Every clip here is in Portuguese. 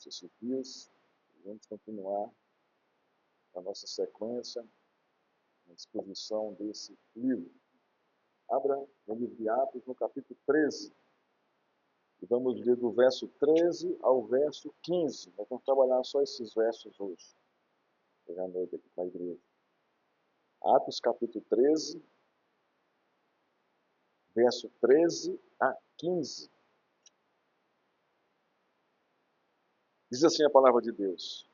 esses dias. Vamos continuar a nossa sequência, na exposição desse livro. Abra no livro de Atos, no capítulo 13. E vamos ler do verso 13 ao verso 15. Nós vamos trabalhar só esses versos hoje. Hoje à noite aqui para a igreja. Atos, capítulo 13, verso 13 a 15. Diz assim a palavra de Deus.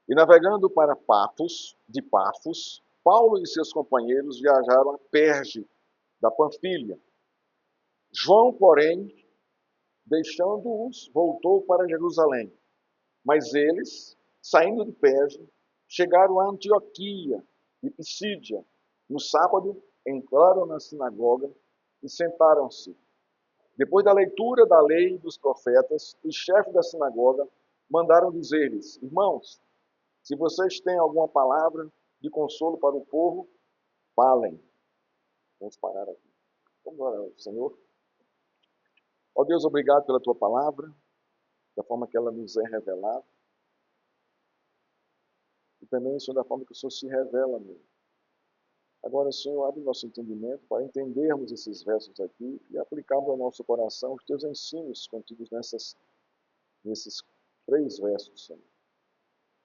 E navegando para Pafos, Paulo e seus companheiros viajaram a Perge, da Panfilha. João, porém, deixando-os, voltou para Jerusalém. Mas eles, saindo de Perge, chegaram a Antioquia e Pisídia. No sábado, entraram na sinagoga e sentaram-se. Depois da leitura da lei e dos profetas, os chefes da sinagoga mandaram dizer-lhes: Irmãos, se vocês têm alguma palavra de consolo para o povo, falem. Vamos parar aqui. Vamos orar, Senhor. Ó Deus, obrigado pela tua palavra, da forma que ela nos é revelada. E também, Senhor, da forma que o Senhor se revela mesmo. Agora, Senhor, abre nosso entendimento para entendermos esses versos aqui e aplicarmos ao nosso coração os teus ensinos contidos nesses 3 versos, Senhor.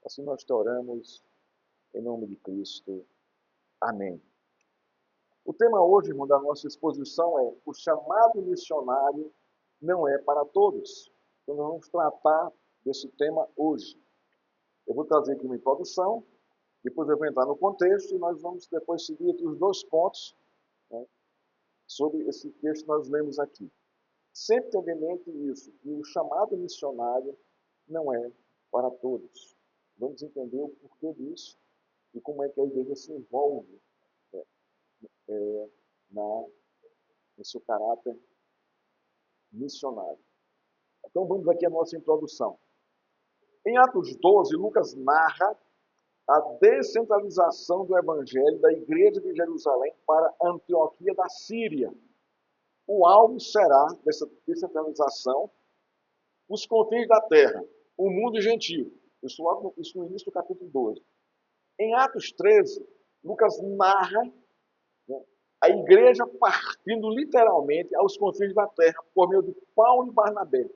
Assim nós te oramos em nome de Cristo. Amém. O tema hoje, irmão, da nossa exposição é: o chamado missionário não é para todos. Então nós vamos tratar desse tema hoje. Eu vou trazer aqui uma introdução, depois eu vou entrar no contexto e nós vamos depois seguir aqui os 2 pontos, né, sobre esse texto que nós lemos aqui. Sempre tenha em mente isso, que o chamado missionário não é para todos. Vamos entender o porquê disso e como é que a igreja se envolve no seu caráter missionário. Então vamos aqui à nossa introdução. Em Atos 12, Lucas narra a descentralização do evangelho da igreja de Jerusalém para Antioquia da Síria. O alvo será dessa descentralização os confins da terra, o mundo gentil. Isso no início do capítulo 12. Em Atos 13, Lucas narra, né, a igreja partindo literalmente aos confins da terra por meio de Paulo e Barnabé,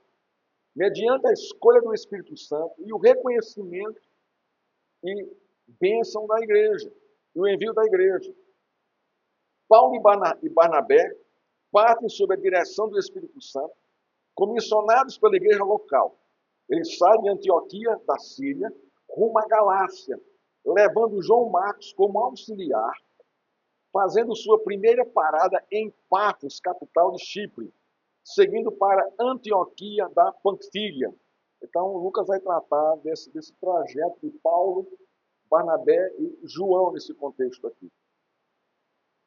mediante a escolha do Espírito Santo e o reconhecimento e bênção da igreja, e o envio da igreja. Paulo e Barnabé partem sob a direção do Espírito Santo, comissionados pela igreja local. Eles saem de Antioquia da Síria, rumo à Galácia, levando João Marcos como auxiliar, fazendo sua primeira parada em Pafos, capital de Chipre, seguindo para Antioquia da Panfilha. Então, Lucas vai tratar desse trajeto de Paulo, Barnabé e João nesse contexto aqui.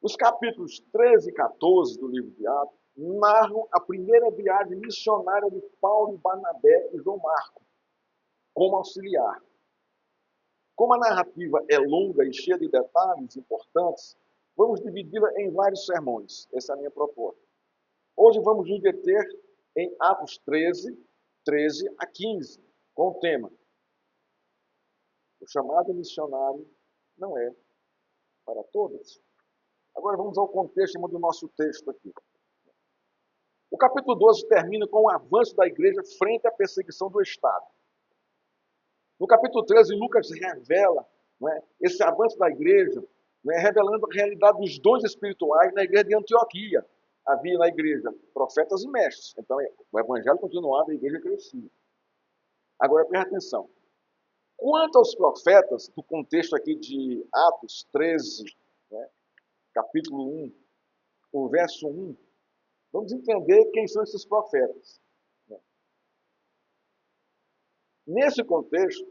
Os capítulos 13 e 14 do livro de Atos narram a primeira viagem missionária de Paulo, Barnabé e João Marcos, como auxiliar. Como a narrativa é longa e cheia de detalhes importantes, vamos dividi-la em vários sermões. Essa é a minha proposta. Hoje vamos nos deter em Atos 13 a 15, com o tema: o chamado missionário não é para todos. Agora vamos ao contexto do nosso texto aqui. O capítulo 12 termina com o avanço da igreja frente à perseguição do Estado. No capítulo 13, Lucas revela, não é, esse avanço da igreja, não é, revelando a realidade dos dons espirituais na igreja de Antioquia. Havia na igreja profetas e mestres. Então, o evangelho continuava, a igreja crescia. Agora, preste atenção. Quanto aos profetas, do contexto aqui de Atos 13, né, capítulo 1, o verso 1, vamos entender quem são esses profetas. Nesse contexto,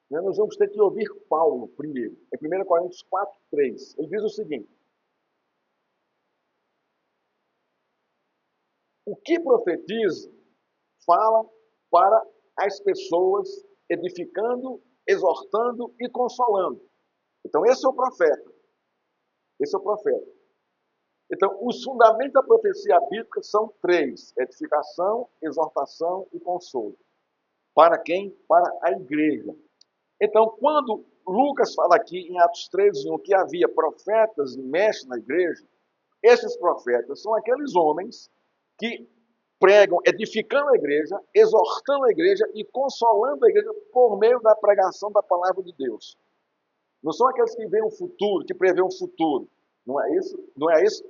nós vamos ter que ouvir Paulo primeiro, em 1 Coríntios 4, 3. Ele diz o seguinte: o que profetiza fala para as pessoas, edificando, exortando e consolando. Então esse é o profeta. Esse é o profeta. Então, os fundamentos da profecia bíblica são três: edificação, exortação e consolo. Para quem? Para a igreja. Então, quando Lucas fala aqui em Atos 13:1 que havia profetas e mestres na igreja, esses profetas são aqueles homens que pregam edificando a igreja, exortando a igreja e consolando a igreja por meio da pregação da palavra de Deus. Não são aqueles que veem o futuro, que prevêem o futuro.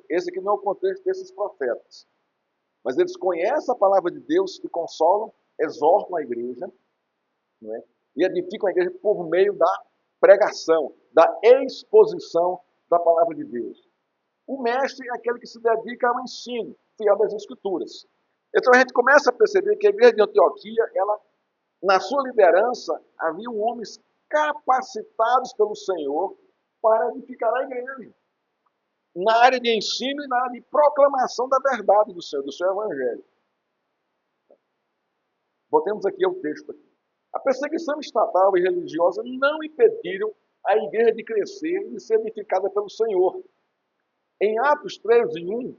Esse que não é o contexto desses profetas. Mas eles conhecem a palavra de Deus e consolam, exortam a igreja, não é? E edificam a igreja por meio da pregação, da exposição da palavra de Deus. O mestre é aquele que se dedica ao ensino fiel das Escrituras. Então a gente começa a perceber que a igreja de Antioquia, ela, na sua liderança, havia homens capacitados pelo Senhor para edificar a igreja. Na área de ensino e na área de proclamação da verdade do seu evangelho. Botemos aqui o texto. A perseguição estatal e religiosa não impediram a igreja de crescer e de ser edificada pelo Senhor. Em Atos 13:1,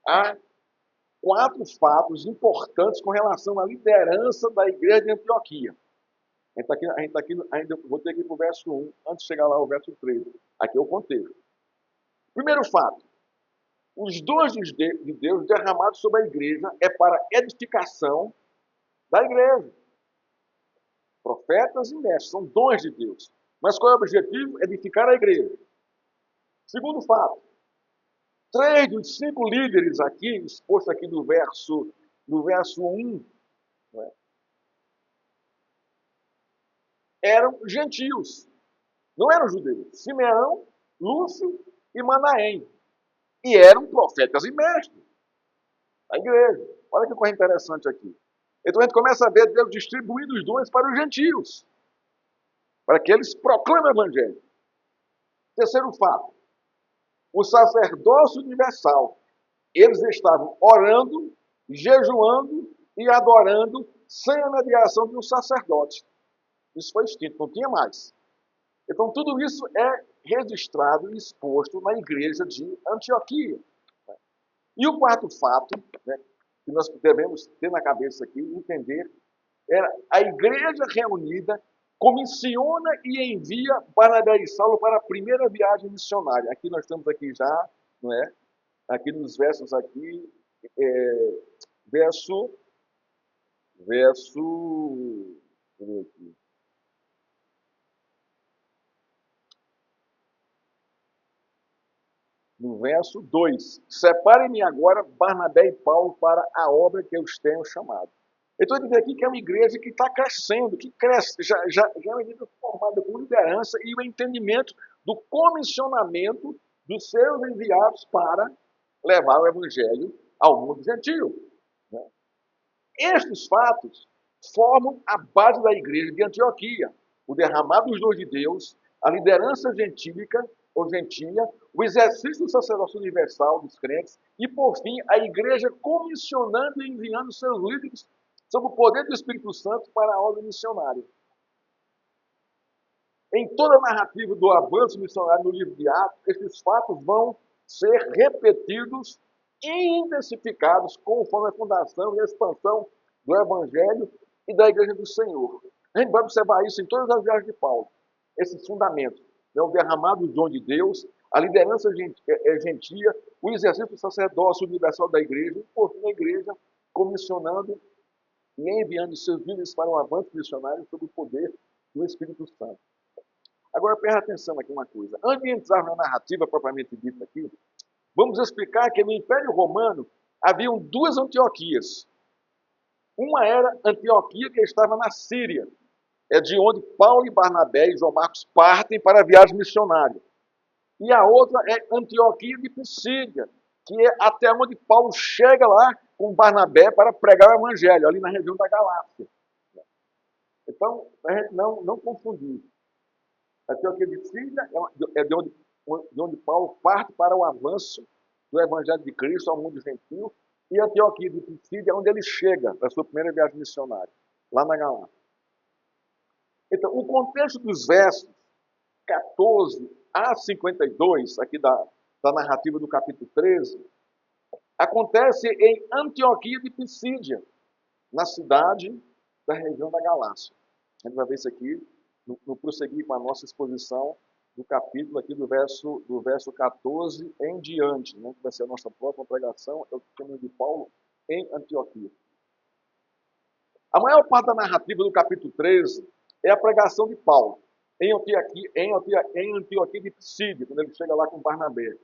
há 4 fatos importantes com relação à liderança da igreja de Antioquia. A gente tá aqui ainda vou ter que ir para o verso 1, antes de chegar lá ao verso 3. Aqui é o contexto. Primeiro fato: os dons de Deus derramados sobre a igreja é para edificação da igreja. Profetas e mestres são dons de Deus. Mas qual é o objetivo? Edificar a igreja. Segundo fato: 3 dos 5 líderes aqui, exposto aqui no verso 1, né, eram gentios. Não eram judeus. Simeão, Lúcio e Manaém. E eram profetas e mestres da igreja. Olha que coisa interessante aqui. Então a gente começa a ver Deus distribuindo os dons para os gentios, para que eles proclamem o evangelho. Terceiro fato: o sacerdócio universal. Eles estavam orando, jejuando e adorando sem a mediação de um sacerdote. Isso foi extinto, não tinha mais. Então tudo isso é registrado e exposto na igreja de Antioquia. E o quarto fato, né, que nós devemos ter na cabeça aqui, entender, era a igreja reunida comissiona e envia Barnabé e Saulo para a primeira viagem missionária. Aqui nós estamos aqui já, não é? Aqui nos versos aqui, verso, no verso 2, separem-me agora Barnabé e Paulo para a obra que eu os tenho chamado. Então ele vê aqui que é uma igreja que está crescendo, que cresce, já é uma igreja formada com liderança e o entendimento do comissionamento dos seus enviados para levar o evangelho ao mundo gentil. Né? Estes fatos formam a base da igreja de Antioquia, o derramado dos dons de Deus, a liderança gentílica ou gentia, o exercício do sacerdócio universal dos crentes e, por fim, a igreja comissionando e enviando seus líderes sob o poder do Espírito Santo para a obra missionária. Em toda a narrativa do avanço missionário no livro de Atos, esses fatos vão ser repetidos e intensificados conforme a fundação e a expansão do Evangelho e da Igreja do Senhor. A gente vai observar isso em todas as viagens de Paulo, esses fundamentos. Né? O derramado do dom de Deus, a liderança gentia, o exercício do sacerdócio universal da igreja, e por fim a igreja comissionando e enviando seus líderes para um avanço missionário sob o poder do Espírito Santo. Agora, preste atenção aqui uma coisa. Antes de entrar na narrativa propriamente dita aqui, vamos explicar que no Império Romano haviam 2 Antioquias. Uma era Antioquia, que estava na Síria. É de onde Paulo e Barnabé e João Marcos partem para a viagem missionária. E a outra é Antioquia de Pisídia, que é até onde Paulo chega lá com Barnabé para pregar o evangelho, ali na região da Galácia. Então, a gente não confundir. Antioquia de Pisídia é de onde Paulo parte para o avanço do evangelho de Cristo ao mundo gentil, e Antioquia de Pisídia é onde ele chega para a sua primeira viagem missionária, lá na Galácia. Então, o contexto dos versos 14 a 52, aqui da da narrativa do capítulo 13, acontece em Antioquia de Pisídia, na cidade da região da Galácia. A gente vai ver isso aqui no prosseguir com a nossa exposição do capítulo aqui do verso 14 em diante, né, que vai ser a nossa próxima pregação, é o testemunho de Paulo em Antioquia. A maior parte da narrativa do capítulo 13 é a pregação de Paulo em Antioquia de Pisídia, quando ele chega lá com Barnabé,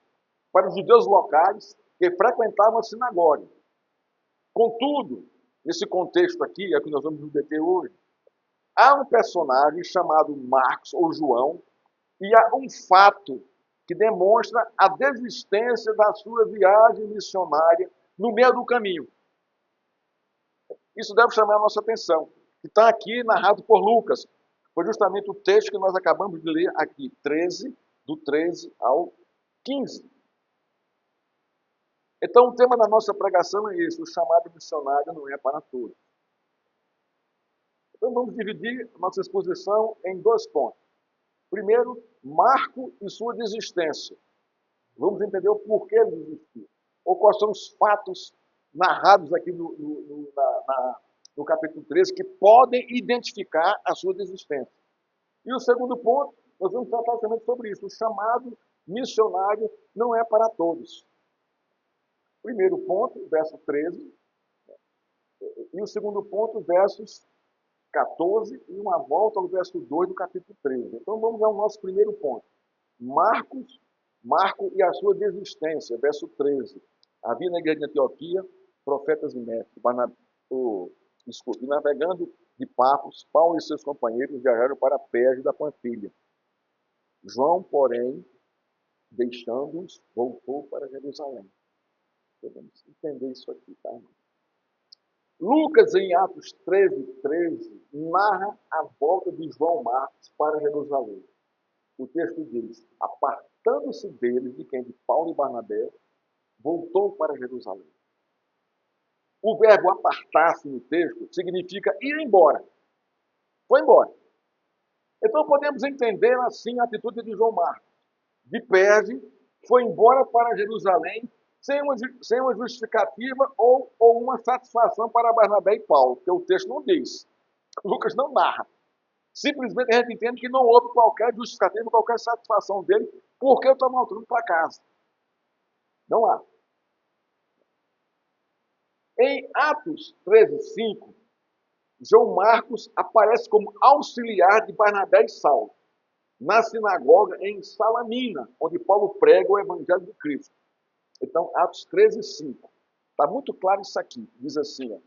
para os judeus locais que frequentavam a sinagoga. Contudo, nesse contexto aqui, é o que nós vamos nos deter hoje, há um personagem chamado Marcos ou João, e há um fato que demonstra a desistência da sua viagem missionária no meio do caminho. Isso deve chamar a nossa atenção, que está aqui narrado por Lucas. Foi justamente o texto que nós acabamos de ler aqui, 13, do 13 ao 15. Então, o tema da nossa pregação é esse: o chamado missionário não é para todos. Então, vamos dividir a nossa exposição em 2 pontos. Primeiro, Marco e sua desistência. Vamos entender o porquê ele desistiu. Ou quais são os fatos narrados aqui no capítulo 13 que podem identificar a sua desistência. E o segundo ponto, nós vamos tratar também sobre isso. O chamado missionário não é para todos. Primeiro ponto, verso 13. E o segundo ponto, versos 14 e uma volta ao verso 2 do capítulo 13. Então vamos ao nosso primeiro ponto. Marco e a sua desistência, verso 13. Havia na igreja de Antioquia profetas e mestres. Navegando de Pafos, Paulo e seus companheiros viajaram para Perge da Panfilha. João, porém, deixando-os, voltou para Jerusalém. Vamos entender isso aqui, tá, irmão? Lucas, em Atos 13, narra a volta de João Marcos para Jerusalém. O texto diz: apartando-se deles, de quem? De Paulo e Barnabé, voltou para Jerusalém. O verbo apartar-se no texto significa ir embora. Foi embora. Então podemos entender assim a atitude de João Marcos. De Perge, foi embora para Jerusalém sem uma justificativa ou uma satisfação para Barnabé e Paulo, que o texto não diz. Lucas não narra. Simplesmente a gente entende que não houve qualquer justificativa, qualquer satisfação dele, porque eu estou voltando para casa. Não há. Em Atos 13:5, João Marcos aparece como auxiliar de Barnabé e Saulo, na sinagoga em Salamina, onde Paulo prega o evangelho de Cristo. Então, Atos 13:5. Está muito claro isso aqui. Diz assim: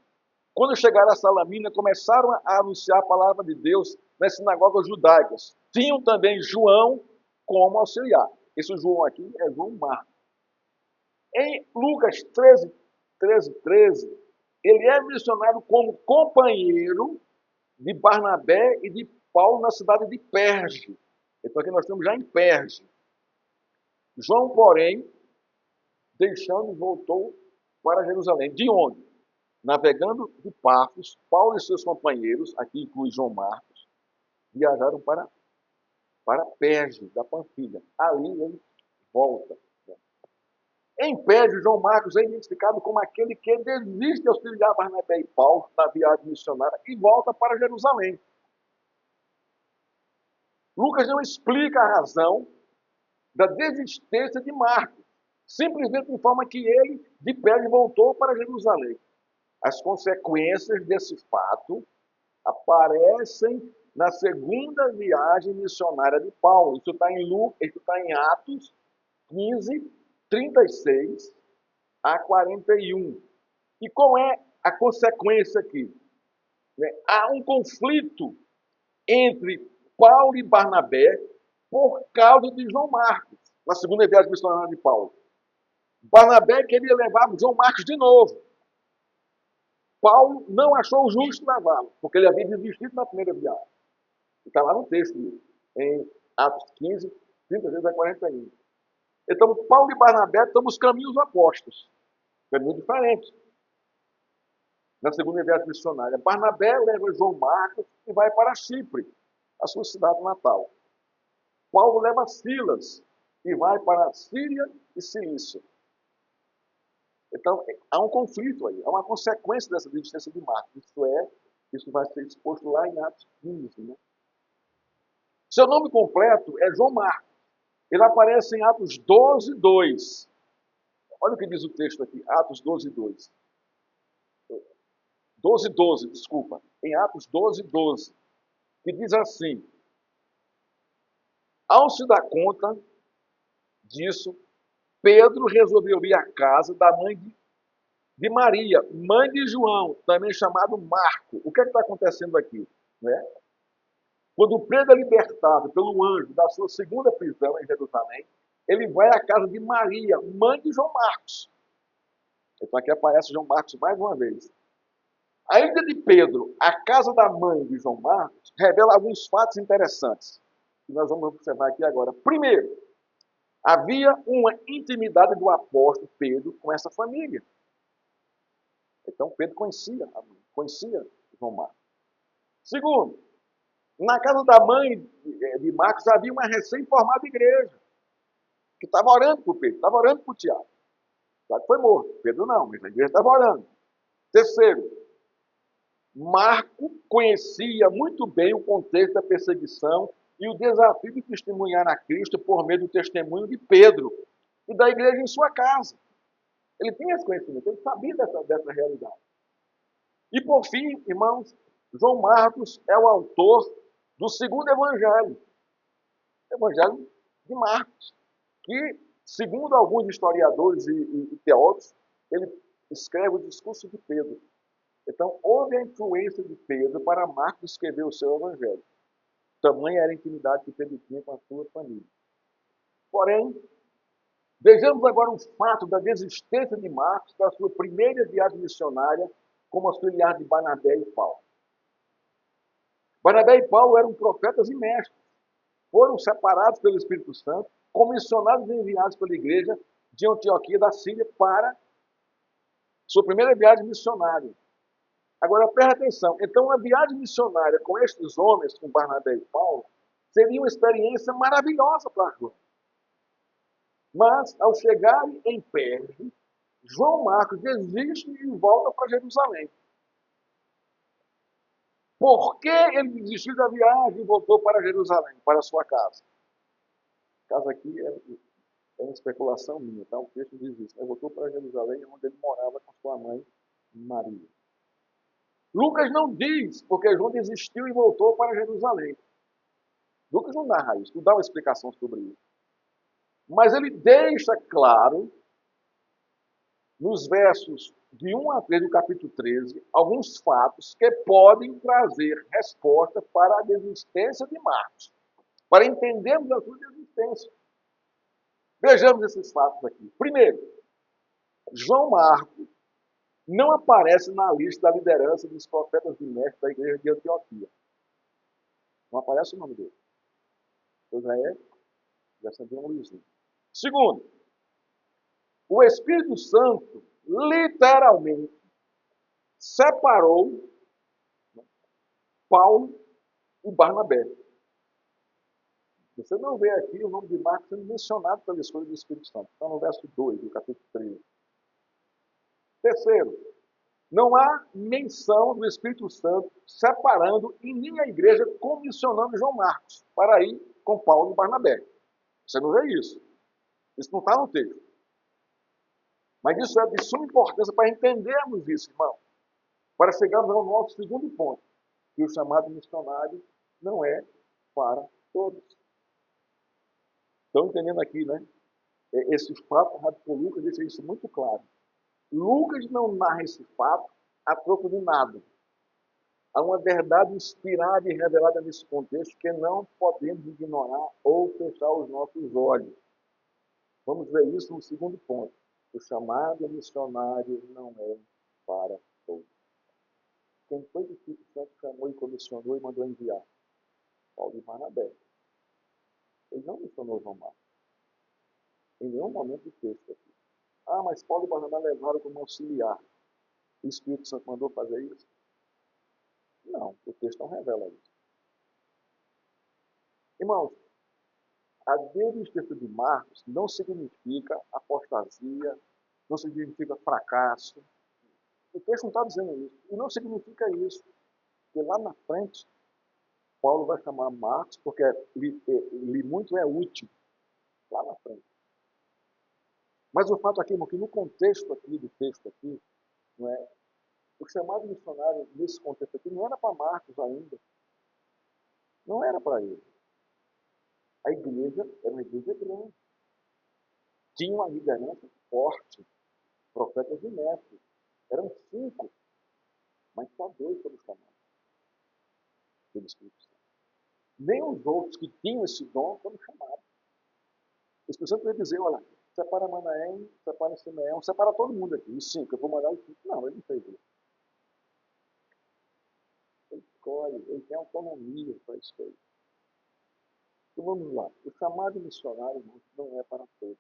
quando chegaram a Salamina, começaram a anunciar a palavra de Deus nas sinagogas judaicas. Tinham também João como auxiliar. Esse João aqui é João Marcos. Em Lucas 13, ele é mencionado como companheiro de Barnabé e de Paulo na cidade de Perge. Então aqui nós estamos já em Perge. João, porém, deixando, voltou para Jerusalém. De onde? Navegando de Pafos, Paulo e seus companheiros, aqui inclui João Marcos, viajaram para Perge, da Panfilha. Ali ele volta. Em Perge, João Marcos é identificado como aquele que desiste de auxiliar Barnabé e Paulo na viagem missionária e volta para Jerusalém. Lucas não explica a razão da desistência de Marcos. Simplesmente informa que ele, de Perge, voltou para Jerusalém. As consequências desse fato aparecem na segunda viagem missionária de Paulo. Isso está em Atos 15, 36 a 41. E qual é a consequência aqui? Há um conflito entre Paulo e Barnabé por causa de João Marcos, na segunda viagem missionária de Paulo. Barnabé queria levar João Marcos de novo. Paulo não achou justo levá-lo, porque ele havia desistido na primeira viagem. Está lá no texto, em Atos 15, 36 a 41. Então, Paulo e Barnabé estão nos caminhos opostos, caminhos diferentes. Na segunda viagem missionária, Barnabé leva João Marcos e vai para Chipre, a sua cidade natal. Paulo leva Silas e vai para a Síria e Cilícia. Então, há um conflito aí, há uma consequência dessa desistência de Marcos. Isso vai ser exposto lá em Atos 15. Né? Seu nome completo é João Marcos. Ele aparece em Atos 12, 2. Olha o que diz o texto aqui, Atos 12, 2. 12, 12, desculpa. Em Atos 12, 12. Que diz assim: ao se dar conta disso, Pedro resolveu ir à casa da mãe de Maria, mãe de João, também chamado Marco. O que está acontecendo aqui? Né? Quando Pedro é libertado pelo anjo da sua segunda prisão em Jerusalém, ele vai à casa de Maria, mãe de João Marcos. Então aqui aparece João Marcos mais uma vez. A ida de Pedro à casa da mãe de João Marcos revela alguns fatos interessantes, que nós vamos observar aqui agora. Primeiro, havia uma intimidade do apóstolo Pedro com essa família. Então Pedro conhecia João Marcos. Segundo, na casa da mãe de Marcos havia uma recém-formada igreja, que estava orando por Pedro, estava orando por Tiago. Tiago foi morto, Pedro não, mas a igreja estava orando. Terceiro, Marco conhecia muito bem o contexto da perseguição e o desafio de testemunhar a Cristo por meio do testemunho de Pedro e da igreja em sua casa. Ele tinha esse conhecimento, ele sabia dessa realidade. E por fim, irmãos, João Marcos é o autor do segundo evangelho, o evangelho de Marcos, que, segundo alguns historiadores e teólogos, ele escreve o discurso de Pedro. Então, houve a influência de Pedro para Marcos escrever o seu evangelho. Tamanha era a intimidade que Pedro tinha com a sua família. Porém, vejamos agora o fato da desistência de Marcos da sua primeira viagem missionária como auxiliar de Barnabé e Paulo. Barnabé e Paulo eram profetas e mestres. Foram separados pelo Espírito Santo, comissionados e enviados pela igreja de Antioquia da Síria para sua primeira viagem missionária. Agora, preste atenção. Então, a viagem missionária com estes homens, com Barnabé e Paulo, seria uma experiência maravilhosa para João. Mas, ao chegarem em Perge, João Marcos desiste e volta para Jerusalém. Por que ele desistiu da viagem e voltou para Jerusalém, para a sua casa? A casa aqui é uma especulação minha, tá? O texto diz isso. Ele voltou para Jerusalém, onde ele morava com sua mãe, Maria. Lucas não diz porque João desistiu e voltou para Jerusalém. Lucas não narra isso, não dá uma explicação sobre isso. Mas ele deixa claro, nos versos de 1 a 3 do capítulo 13, alguns fatos que podem trazer resposta para a desistência de Marcos, para entendermos a sua desistência. Vejamos esses fatos aqui. Primeiro, João Marcos não aparece na lista da liderança dos profetas de mestre da igreja de Antioquia. Não aparece o nome dele. Então já sabia um luzinho. Segundo, o Espírito Santo literalmente separou Paulo e Barnabé. Você não vê aqui o nome de Marcos sendo mencionado pela escolha do Espírito Santo. Está no verso 2 do capítulo 13. Terceiro, não há menção do Espírito Santo separando e nem a igreja comissionando João Marcos para ir com Paulo e Barnabé. Você não vê isso. Isso não está no texto. Mas isso é de suma importância para entendermos isso, irmão. Para chegarmos ao nosso segundo ponto, que o chamado missionário não é para todos. Estão entendendo aqui, né? Esse fato, o Lucas deixa isso muito claro. Lucas não narra esse fato a troco de nada. Há uma verdade inspirada e revelada nesse contexto que não podemos ignorar ou fechar os nossos olhos. Vamos ver isso no segundo ponto. O chamado missionário não é para todos. Quem foi que o Espírito Santo chamou e comissionou e mandou enviar? Paulo e Barnabé. Ele não missionou João Marcos. Em nenhum momento do texto aqui. Ah, mas Paulo e Barnabé levaram como auxiliar. O Espírito Santo mandou fazer isso? Não, o texto não revela isso. Irmãos, a desistência de Marcos não significa apostasia, não significa fracasso. O texto não está dizendo isso. E não significa isso. Porque lá na frente, Paulo vai chamar Marcos, porque ele muito é útil. Lá na frente. Mas o fato aqui, irmão, que no contexto aqui, do texto aqui, não é, o chamado missionário, nesse contexto aqui, não era para Marcos ainda. Não era para ele. A igreja era uma igreja grande. Tinha uma liderança forte. Profetas e mestres. Eram 5, mas só 2 foram chamados pelo Espírito Santo. Nem os outros que tinham esse dom foram chamados. O Espírito Santo vai dizer, olha, separa Manaém, separa Simeão, separa todo mundo aqui. Os 5, eu vou mandar os 5. Não, ele não fez isso. Ele escolhe, ele tem autonomia para escolher. Então vamos lá. O chamado missionário não é para todos.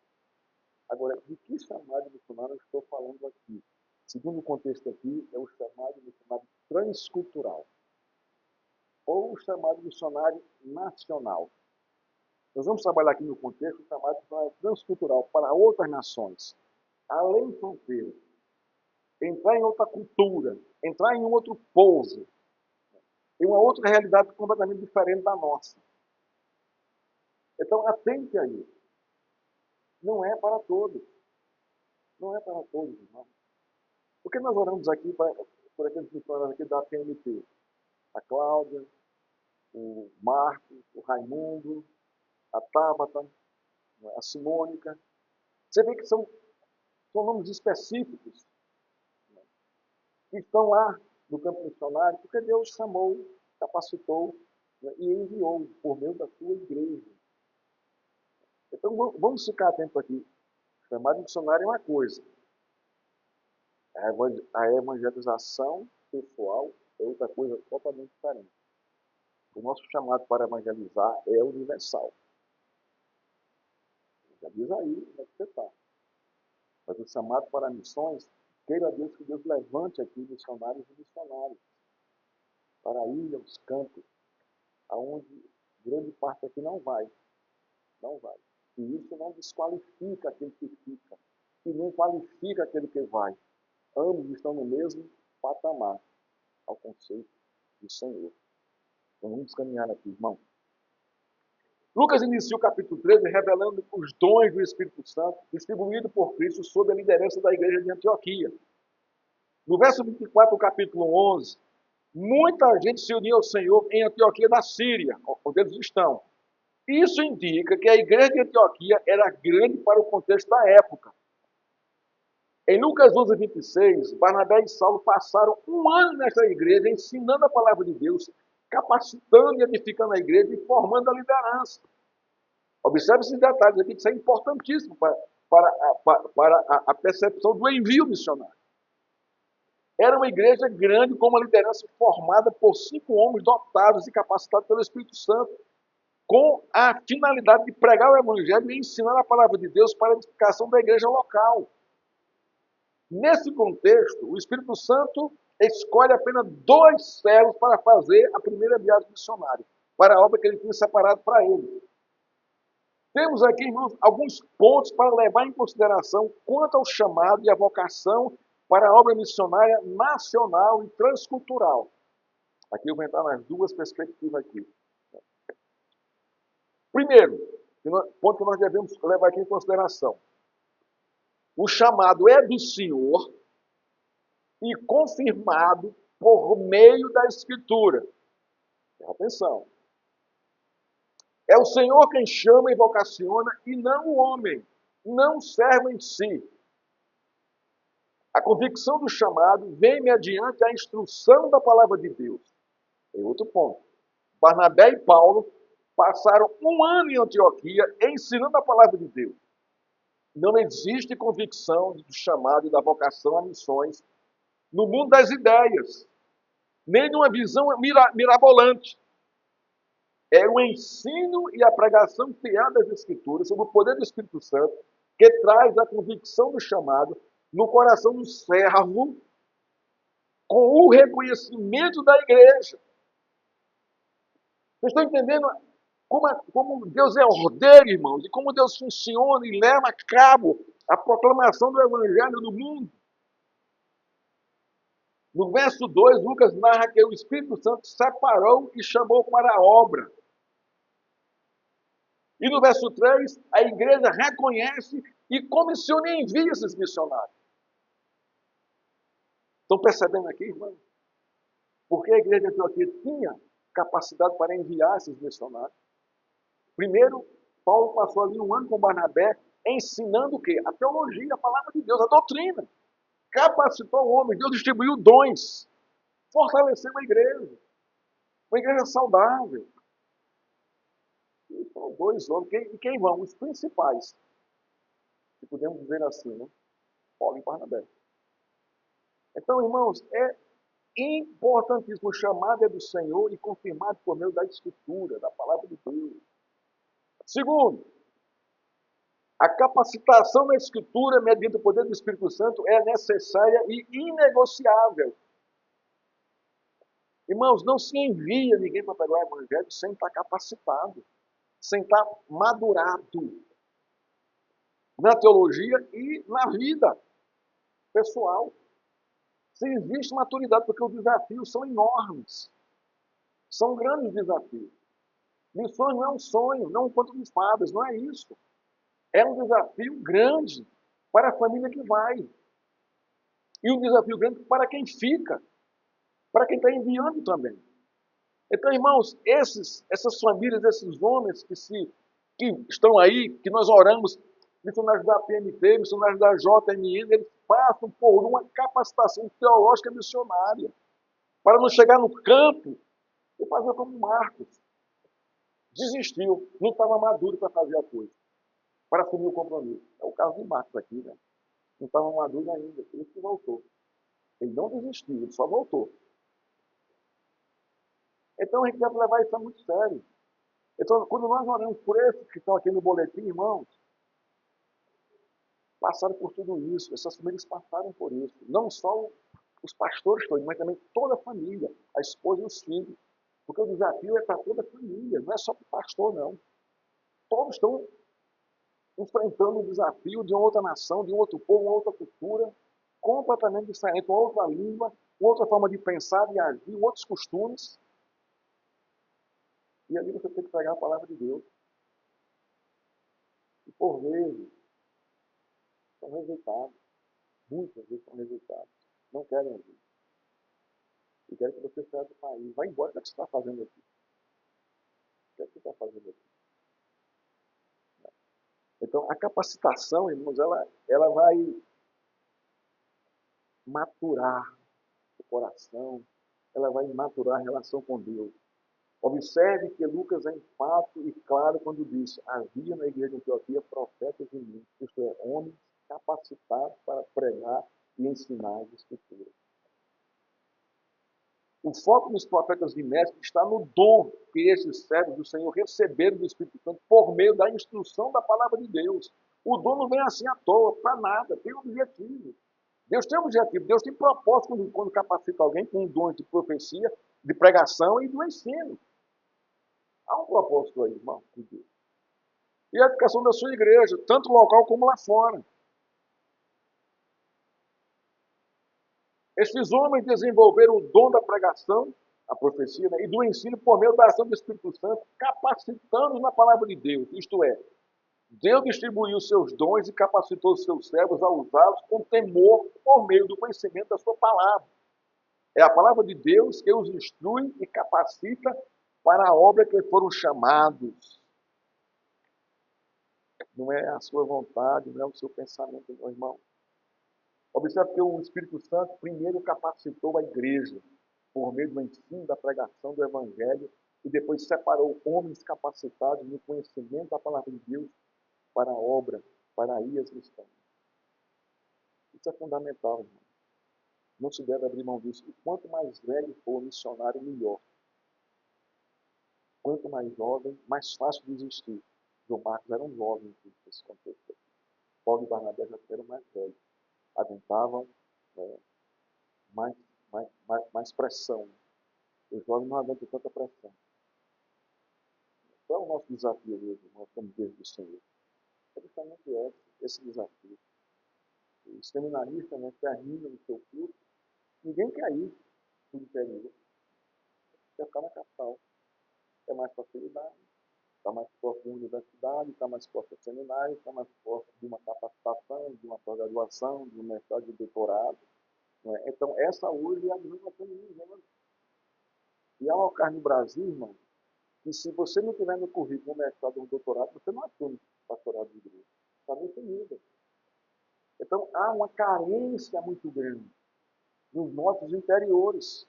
Agora, de que chamado missionário eu estou falando aqui? Segundo o contexto aqui, é o chamado missionário transcultural. Ou o chamado missionário nacional. Nós vamos trabalhar aqui no contexto o chamado missionário transcultural para outras nações. Além fronteiras. Entrar em outra cultura. Entrar em um outro povo. Em uma outra realidade completamente diferente da nossa. Então, atente a isso. Não é para todos. Não é para todos, irmão. Porque nós oramos aqui por aqueles missionários aqui da PMT. A Cláudia, o Marcos, o Raimundo, a Tabata, a Simônica. Você vê que são nomes específicos, né, que estão lá no campo missionário, porque Deus chamou, capacitou, né, e enviou por meio da sua igreja. Então vamos ficar atentos aqui. Chamar de missionário é uma coisa. A evangelização pessoal é outra coisa totalmente diferente. O nosso chamado para evangelizar é universal. Já diz aí onde é que você está. Mas o chamado para missões, queira Deus que Deus levante aqui missionários e missionários para ir aos campos, aonde grande parte aqui não vai. Não vai. E isso não desqualifica aquele que fica. E nem qualifica aquele que vai. Ambos estão no mesmo patamar, ao conceito do Senhor. Então vamos caminhar aqui, irmão. Lucas inicia o capítulo 13 revelando os dons do Espírito Santo distribuídos por Cristo sob a liderança da igreja de Antioquia. No verso 24 do capítulo 11, muita gente se uniu ao Senhor em Antioquia da Síria, onde eles estão. Isso indica que a igreja de Antioquia era grande para o contexto da época. Em Lucas 11, 26, Barnabé e Saulo passaram um ano nessa igreja ensinando a palavra de Deus, capacitando e edificando a igreja e formando a liderança. Observe esses detalhes aqui, que isso é importantíssimo para a percepção do envio missionário. Era uma igreja grande com uma liderança formada por 5 homens dotados e capacitados pelo Espírito Santo, com a finalidade de pregar o Evangelho e ensinar a palavra de Deus para a edificação da igreja local. Nesse contexto, o Espírito Santo escolhe apenas 2 servos para fazer a primeira viagem missionária, para a obra que ele tinha separado para ele. Temos aqui, irmãos, alguns pontos para levar em consideração quanto ao chamado e à vocação para a obra missionária nacional e transcultural. Aqui eu vou entrar nas 2 perspectivas aqui. Primeiro, ponto que nós devemos levar aqui em consideração. O chamado é do Senhor e confirmado por meio da Escritura. Presta atenção. É o Senhor quem chama e vocaciona e não o homem, não o servo em si. A convicção do chamado vem mediante a instrução da palavra de Deus. É outro ponto. Barnabé e Paulo passaram um ano em Antioquia ensinando a palavra de Deus. Não existe convicção do chamado e da vocação a missões no mundo das ideias, nem numa visão mirabolante. É o ensino e a pregação fiel das Escrituras sobre o poder do Espírito Santo que traz a convicção do chamado no coração do servo com o reconhecimento da igreja. Vocês estão entendendo como Deus é ordeiro, irmãos, e como Deus funciona e leva a cabo a proclamação do Evangelho no mundo. No verso 2, Lucas narra que o Espírito Santo separou e chamou para a obra. E no verso 3, a igreja reconhece e comissiona e envia esses missionários. Estão percebendo aqui, irmãos? Porque a igreja de Antioquia tinha capacidade para enviar esses missionários. Primeiro, Paulo passou ali um ano com Barnabé, ensinando o quê? A teologia, a palavra de Deus, a doutrina. Capacitou o homem, Deus distribuiu dons, fortaleceu uma igreja saudável. E foram 2 homens, e quem vão? Os principais, se podemos dizer assim, né? Paulo e Barnabé. Então, irmãos, é importantíssimo. O chamado é do Senhor e confirmado por meio da Escritura, da palavra de Deus. Segundo, a capacitação na Escritura, mediante o poder do Espírito Santo, é necessária e inegociável. Irmãos, não se envia ninguém para pegar o Evangelho sem estar capacitado, sem estar madurado na teologia e na vida pessoal. Se existe maturidade, porque os desafios são enormes. São grandes desafios. Missões não é um sonho, não um conto de fadas, não é isso. É um desafio grande para a família que vai. E um desafio grande para quem fica, para quem está enviando também. Então, irmãos, essas famílias, esses homens que estão aí, que nós oramos, missionários da PMT, missionários da JMN, eles passam por uma capacitação teológica missionária, para não chegar no campo e fazer como Marcos. Desistiu, não estava maduro para fazer a coisa, para assumir o compromisso. É o caso de Marcos aqui, né? Não estava maduro ainda, por isso que voltou. Ele não desistiu, ele só voltou. Então a gente deve levar isso a muito sério. Então, quando nós oramos por esses que estão aqui no boletim, irmãos, passaram por tudo isso, essas famílias passaram por isso. Não só os pastores todos, mas também toda a família, a esposa e os filhos. Porque o desafio é para toda a família, não é só para o pastor, não. Todos estão enfrentando um desafio de uma outra nação, de um outro povo, uma outra cultura, completamente diferente, uma outra língua, uma outra forma de pensar, de agir, outros costumes. E ali você tem que pegar a palavra de Deus. E por vezes, são rejeitados. Muitas vezes são rejeitados. Não querem ouvir. E querem que você saia do país. Vai embora. O que você está fazendo aqui? O que você está fazendo aqui? Então, a capacitação, irmãos, ela vai maturar o coração, ela vai maturar a relação com Deus. Observe que Lucas é enfático e claro quando diz: havia na igreja de Antioquia profetas e ministros, isto é, homens capacitados para pregar e ensinar as Escrituras. O foco dos profetas e mestres está no dom que esses servos do Senhor receberam do Espírito Santo por meio da instrução da palavra de Deus. O dom não vem assim à toa, para nada, tem um objetivo. Deus tem um objetivo, Deus tem propósito quando capacita alguém com um dom de profecia, de pregação e do ensino. Há um propósito aí, irmão, de Deus. E a educação da sua igreja, tanto local como lá fora. Esses homens desenvolveram o dom da pregação, a profecia, né, e do ensino por meio da ação do Espírito Santo, capacitando na palavra de Deus. Isto é, Deus distribuiu seus dons e capacitou os seus servos a usá-los com temor por meio do conhecimento da sua palavra. É a palavra de Deus que os instrui e capacita para a obra que foram chamados. Não é a sua vontade, não é o seu pensamento, meu irmão. Observe que o Espírito Santo primeiro capacitou a igreja por meio do ensino da pregação do Evangelho e depois separou homens capacitados no conhecimento da palavra de Deus para a obra, para ir às missões. Isso é fundamental, irmão. Não se deve abrir mão disso. E quanto mais velho for o missionário, melhor. Quanto mais jovem, mais fácil de existir. João Marcos era um jovem nesse contexto. Paulo e Barnabé já eram mais velhos. Aguentavam mais pressão. Os jovens não aguentam tanta pressão. Qual é o nosso desafio hoje, irmãos, como Deus do Senhor? É justamente esse desafio. O seminarista, né, termina no seu curso, ninguém quer ir para o interior, quer ficar na capital. É mais facilidade, está mais próximo da universidade, está mais próximo do seminário, está mais próximo de uma capacitação, de uma pós-graduação, de um mestrado de doutorado. Não é? Então, essa hoje é a visão que nós temos vivendo. E há um lugar no Brasil, irmão, que se você não tiver no currículo um mestrado ou um doutorado, você não assume pastorado de igreja. Está definido. Então, há uma carência muito grande nos nossos interiores,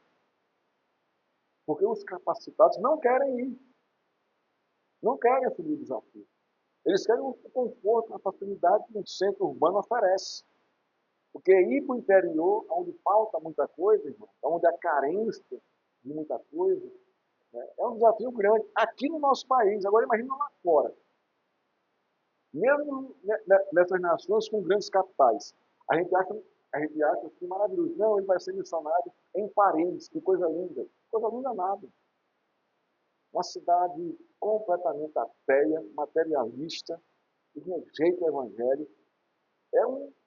porque os capacitados não querem ir, não querem assumir o desafio. Eles querem o conforto, a facilidade que um centro urbano oferece. Porque ir para o interior, onde falta muita coisa, irmão, onde há carência de muita coisa, né, é um desafio grande aqui no nosso país. Agora imagina lá fora. Mesmo nessas nações com grandes capitais, a gente acha que maravilhoso. Não, ele vai ser missionário em Paris, que coisa linda. Coisa linda nada. Uma cidade completamente ateia, materialista, que rejeita o evangelho.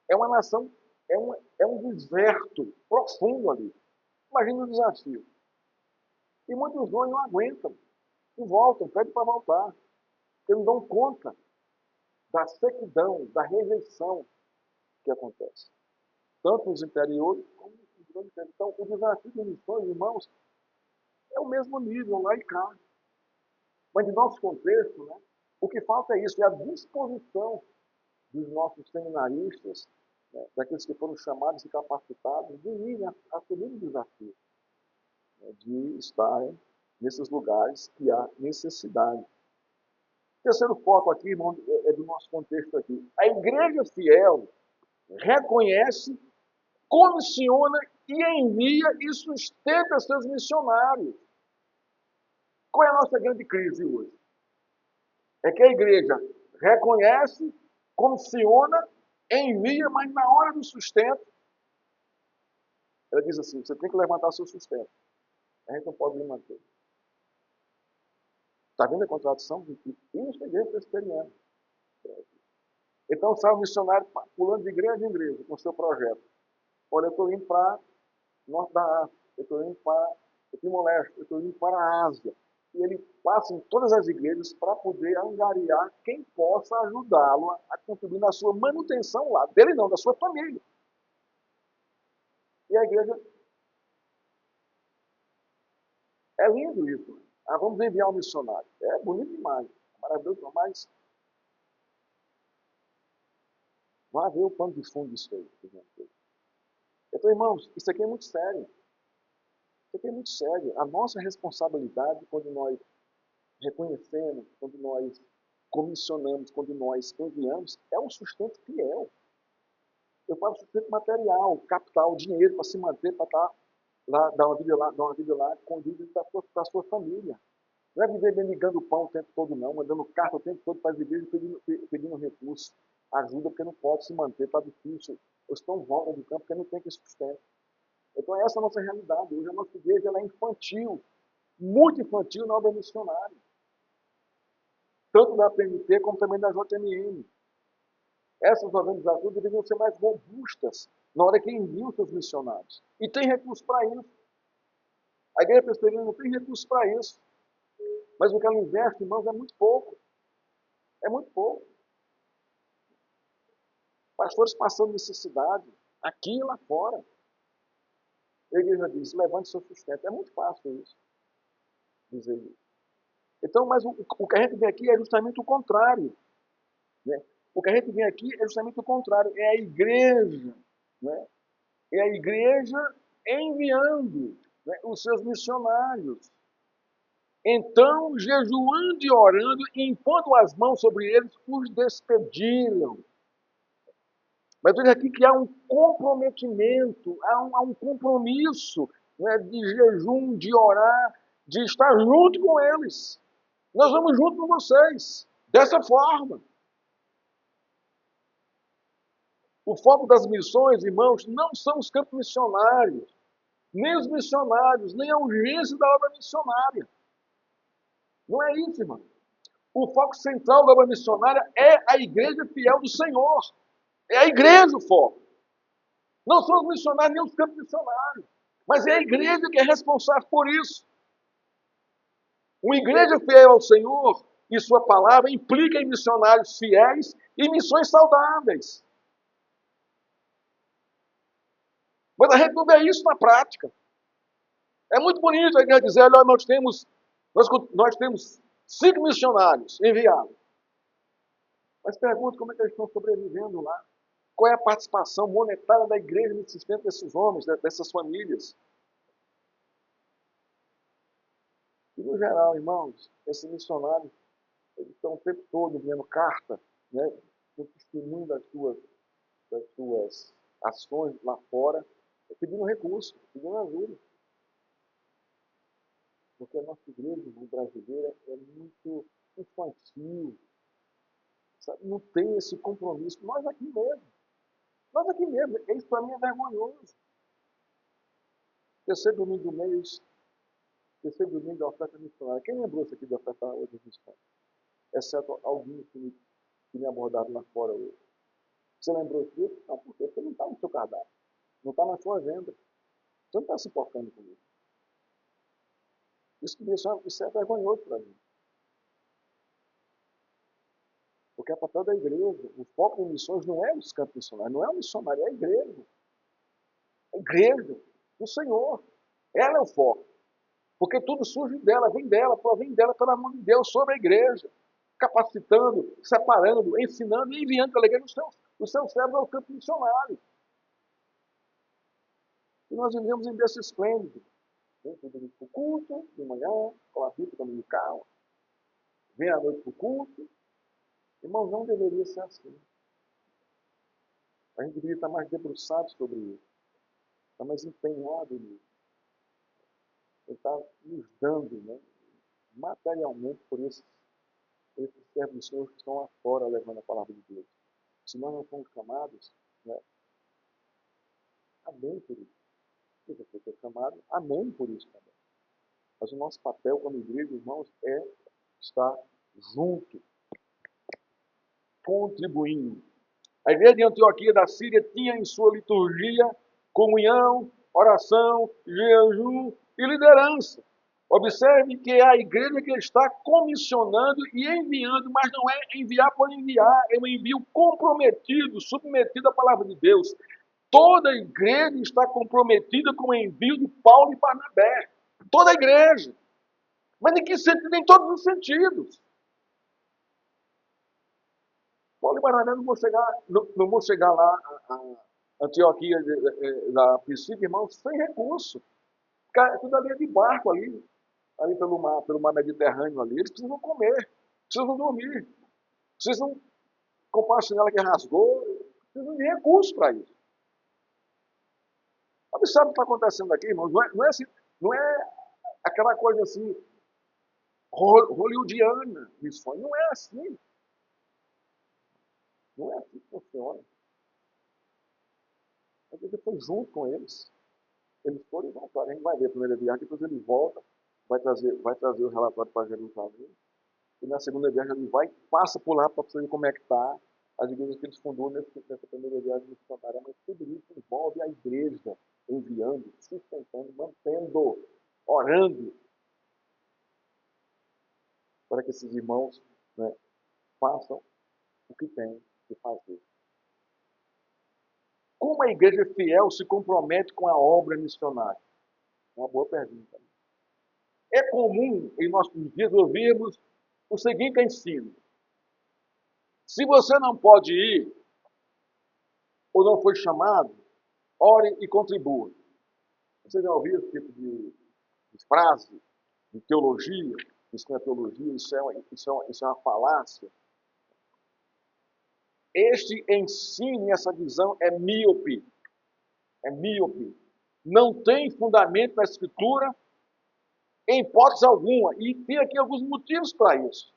É uma nação, é um deserto profundo ali. Imagina o desafio. E muitos vão e não aguentam. E voltam, pedem para voltar. Porque não dão conta da sequidão, da rejeição que acontece. Tanto nos interiores como nos grandes interiores. Então, o desafio de missões, irmãos, é o mesmo nível, lá e cá. Mas, em nosso contexto, né, o que falta é isso, é a disposição dos nossos seminaristas, né, daqueles que foram chamados e capacitados, de irem assumir o desafio, né, de estarem nesses lugares que há necessidade. O terceiro foco aqui, irmão, é do nosso contexto aqui. A igreja fiel reconhece, comissiona e envia e sustenta seus missionários. Qual é a nossa grande crise hoje? É que a igreja reconhece, comissiona, envia, mas na hora do sustento, ela diz assim, você tem que levantar seu sustento. A gente não pode lhe manter. Está vendo a contradição? Isso a igreja está experimentando. Então sai o missionário pulando de igreja em igreja com o seu projeto. Olha, eu estou indo para o norte da África, eu estou indo para o Timor-Leste, eu estou indo para a Ásia. E ele passa em todas as igrejas para poder angariar quem possa ajudá-lo a contribuir na sua manutenção lá. Dele não, da sua família. E a igreja... É lindo isso. Ah, vamos enviar um missionário. É bonito demais. É maravilhoso, mas vá ver o pano de fundo disso aí. Então, irmãos, isso aqui é muito sério. Isso aqui é muito sério. A nossa responsabilidade, quando nós reconhecemos, quando nós comissionamos, quando nós enviamos, é um sustento fiel. Eu falo sustento material, capital, dinheiro para se manter, para estar lá, dar uma vida lá, convívio da sua família. Não é viver benegando pão o tempo todo, não, mandando carta o tempo todo para as igrejas pedindo recurso, ajuda, porque não pode se manter, está difícil. Ou estão volta do campo porque não tem que sustento. Então, essa é a nossa realidade. Hoje a nossa igreja ela é infantil, muito infantil na obra missionária. Tanto da PMT como também da JMN. Essas organizações deveriam ser mais robustas na hora que enviam seus missionários. E tem recurso para isso. A igreja presbiteriana não tem recurso para isso. Mas o que ela investe, irmãos, é muito pouco. É muito pouco. Pastores passando necessidade, aqui e lá fora. A igreja diz, levante seu sustento. É muito fácil isso, dizer isso. Então, mas o que a gente vê aqui é justamente o contrário. Né? O que a gente vê aqui é justamente o contrário. É a igreja. Né? É a igreja enviando, né, os seus missionários. Então, jejuando e orando, e impondo as mãos sobre eles, os despediram. Mas veja aqui que há um comprometimento, há um compromisso, né, de jejum, de orar, de estar junto com eles. Nós vamos junto com vocês, dessa forma. O foco das missões, irmãos, não são os campos missionários, nem os missionários, nem a urgência da obra missionária. Não é isso, irmão. O foco central da obra missionária é a igreja fiel do Senhor. É a igreja o foco. Não são os missionários nem os campos missionários. Mas é a igreja que é responsável por isso. Uma igreja fiel ao Senhor e sua palavra implica em missionários fiéis e missões saudáveis. Mas a gente não vê isso na prática. É muito bonito a igreja dizer, olha, nós temos 5 missionários enviados. Mas pergunta como é que eles estão sobrevivendo lá. Qual é a participação monetária da igreja no sustento desses homens, dessas famílias? E no geral, irmãos, esses missionários, eles estão o tempo todo enviando carta, né, com testemunho das suas ações lá fora, pedindo recurso, pedindo ajuda. Porque a nossa igreja brasileira é muito infantil, sabe? Não tem esse compromisso. Nós aqui mesmo, isso para mim é vergonhoso. Terceiro domingo do mês, terceiro domingo da oferta missionária. Quem lembrou isso aqui da oferta hoje missionária? Exceto alguns que me abordaram lá fora hoje. Você lembrou disso? Não, por quê? Porque não está no seu cardápio. Não está na sua agenda. Você não está se importando com isso. Isso é vergonhoso para mim. Porque é papel da igreja. O foco de missões não é os campos missionários, não é o missionário, é a igreja. A igreja do Senhor. Ela é o foco. Porque tudo surge dela, provém dela pela mão de Deus sobre a igreja. Capacitando, separando, ensinando e enviando pela igreja os seus servos ao campo missionário. E nós vivemos em berço esplêndido. Vem todo dia para o culto, de manhã, com a Bíblia dominical. Vem à noite para o culto. Irmãos, não deveria ser assim. A gente deveria estar mais debruçado sobre isso. Estar mais empenhado nisso. Ele está nos dando, né, materialmente por esses servos do Senhor que estão lá fora levando a palavra de Deus. Se nós não fomos chamados, né, amém por isso. Se você foi chamado, amém por isso também. Mas o nosso papel como igreja, irmãos, é estar junto, contribuindo. A igreja de Antioquia da Síria tinha em sua liturgia comunhão, oração, jejum e liderança. Observe que é a igreja que está comissionando e enviando, mas não é enviar por enviar, é um envio comprometido, submetido à palavra de Deus. Toda a igreja está comprometida com o envio de Paulo e Barnabé. Toda a igreja. Mas em que sentido? Em todos os sentidos. Paulo e Barnabé não vão chegar lá a Antioquia da princípio, irmãos, sem recurso. Tudo ali é de barco ali pelo mar Mediterrâneo ali. Eles precisam comer, precisam dormir, precisam comprar a chinela que rasgou, precisam de recursos para isso. Sabe o que está acontecendo aqui, irmãos? Não é assim, não é aquela coisa assim hollywoodiana isso. Não é assim. Não é assim que funciona. A gente foi junto com eles. Eles foram e voltaram. A gente vai ver a primeira viagem, depois ele volta, vai trazer o relatório para Jerusalém. E na segunda viagem ele vai, passa por lá para saber como é que está as igrejas que eles fundou nessa primeira viagem missionária. Mas tudo isso envolve a igreja enviando, sustentando, mantendo, orando, para que esses irmãos, né, façam o que têm que fazer. Como a igreja fiel se compromete com a obra missionária? Uma boa pergunta. É comum em nossos dias ouvirmos o seguinte ensino: se você não pode ir ou não foi chamado, ore e contribua. Você já ouviu esse tipo de frase, de teologia? Isso não é teologia, isso é uma falácia. Este ensino e essa visão é míope. É míope. Não tem fundamento na Escritura, em hipótese alguma. E tem aqui alguns motivos para isso.